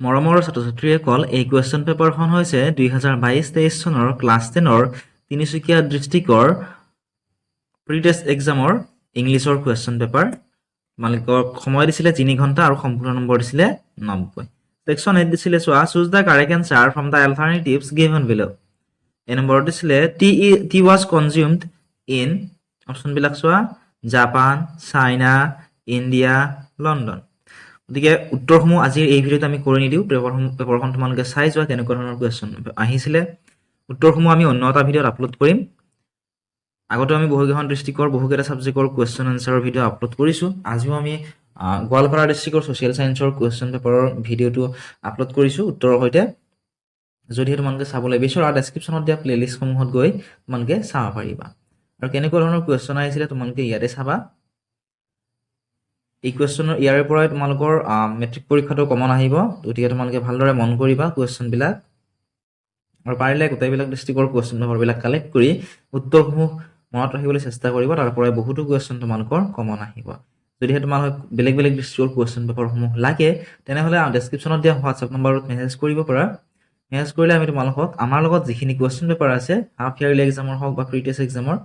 মৰমৰ ছাত্ৰ-ছাত্ৰীসকল, এই কুৱেশ্যন পেপাৰখন হৈছে 2022-23 চনৰ ক্লাছ 10ৰ তিনিচুকীয়া ডিষ্ট্ৰিক্টৰ প্ৰি-টেষ্ট এক্সামৰ ইংলিছৰ কুৱেশ্যন পেপাৰ। তোমালোকক সময় দিছিলে 3 ঘণ্টা আৰু সম্পূৰ্ণ নম্বৰ দিছিলে 90। ছেকশ্যন 8 দিছিলে চোৱা, choose the correct answer from the alternatives given বিলো। এই নম্বৰত দিছিলে টি ৱাজ কনজিউমড ইন, অপশ্যনবিলাক চোৱা, জাপান, চাইনা, ইণ্ডিয়া, লণ্ডন। গতিকে উত্তৰসমূহ আজিৰ এই ভিডিঅ'ত আমি কৰি নিদিওঁ, পেপাৰখন তোমালোকে চাই যোৱা কেনেকুৱা ধৰণৰ কুৱেশ্যন আহিছিলে। উত্তৰসমূহ আমি অন্য এটা ভিডিঅ'ত আপলোড কৰিম। আগতে আমি বহুকেইখন ডিষ্ট্ৰিক্টৰ বহুকেইটা ছাবজেক্টৰ কুৱেশ্যন এনচাৰৰ ভিডিঅ' আপলোড কৰিছোঁ। আজিও আমি গোৱালপাৰা ডিষ্ট্ৰিক্টৰ ছ'চিয়েল ছায়েন্সৰ কুৱেশ্যন পেপাৰৰ ভিডিঅ'টো আপলোড কৰিছোঁ উত্তৰৰ সৈতে। যদিহে তোমালোকে চাবলৈ বিচৰা, ডেছক্ৰিপশ্যনত দিয়া প্লেলিষ্টসমূহত গৈ তোমালোকে চাব পাৰিবা। আৰু কেনেকুৱা ধৰণৰ কুৱেশ্যন আহিছিলে তোমালোকে ইয়াতে চাবা। এই কুৱেশ্যনৰ ইয়াৰে পৰাই তোমালোকৰ মেট্ৰিক পৰীক্ষাটো কমন আহিব, গতিকে তোমালোকে ভালদৰে মন কৰিবা কুৱেশ্যনবিলাক। আৰু পাৰিলে গোটেইবিলাক ডিষ্ট্ৰিক্টৰ কুৱেশ্যন পেপাৰবিলাক কালেক্ট কৰি উত্তৰসমূহ মনত ৰাখিবলৈ চেষ্টা কৰিবা। তাৰ পৰাই বহুতো কুৱেশ্যন তোমালোকৰ কমন আহিব। যদিহে তোমালোক বেলেগ বেলেগ ডিষ্ট্ৰিক্টৰ কুৱেশ্যন পেপাৰসমূহ লাগে, তেনেহ'লে ডেছক্ৰিপশ্যনত দিয়া হোৱাটছআপ নম্বৰত মেছেজ কৰিব পাৰা। মেছেজ কৰিলে আমি তোমালোকক আমাৰ লগত যিখিনি কুৱেশ্যন পেপাৰ আছে, হাফ ইয়াৰলি এক্সামৰ হওক বা প্ৰি-টেষ্ট এক্সামৰ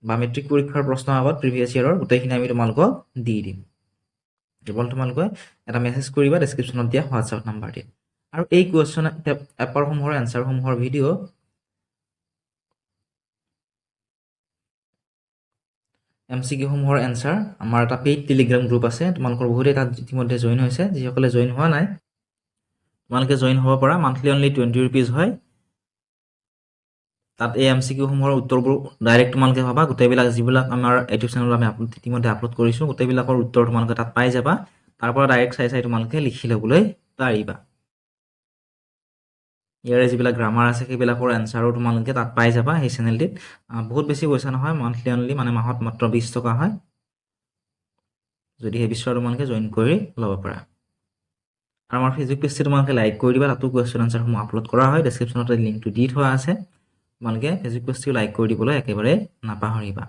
বা মেট্ৰিক পৰীক্ষাৰ প্ৰশ্ন আগত প্ৰিভিয়াছ ইয়াৰৰ, গোটেইখিনি আমি তোমালোকক দি দিম। কেৱল তোমালোকে এটা মেছেজ কৰিবা ডেছক্ৰিপশ্যনত দিয়া হোৱাটছআপ নাম্বাৰটি। আৰু এই কুৱেশ্যন পেপাৰসমূহৰ এনচাৰসমূহৰ ভিডিঅ' MCQ-সমূহৰ এনচাৰ আমাৰ এটা পেইড টেলিগ্ৰাম গ্ৰুপ আছে। তোমালোকৰ বহুতেই তাত ইতিমধ্যে জইন হৈছে। যিসকলে জইন হোৱা নাই, তোমালোকে জইন হ'ব পৰা। মান্থলি অনলি 20 rupees হয়। তাত এই MCQ-সমূহৰ উত্তৰবোৰ ডাইৰেক্ট তোমালোকে পাবা। গোটেইবিলাক যিবিলাক আমাৰ ইউটিউব চেনেলত আমি ইতিমধ্যে আপলোড কৰিছোঁ, গোটেইবিলাকৰ উত্তৰ তোমালোকে তাত পাই যাবা। তাৰ পৰা ডাইৰেক্ট চাই তোমালোকে লিখি ল'বলৈ পাৰিবা। ইয়াৰে যিবিলাক গ্ৰামাৰ আছে সেইবিলাকৰ এনচাৰো তোমালোকে তাত পাই যাবা সেই চেনেলটিত। বহুত বেছি পইচা নহয়, মান্থলি অনলি, মানে মাহত মাত্ৰ 20 টকা হয়। যদিহে বিচৰা তোমালোকে জইন কৰি ল'ব পাৰা। আৰু আমাৰ ফেচবুক পেজটো তোমালোকে লাইক কৰি দিবা, তাতো কুৱেশ্যন এনচাৰসমূহ আপলোড কৰা হয়। ডেছক্ৰিপশ্যনত লিংকটো দি থোৱা আছে, তোমালোকে ফেচবুক পেজটো লাইক কৰি দিবলৈ একেবাৰে নাপাহৰিবা।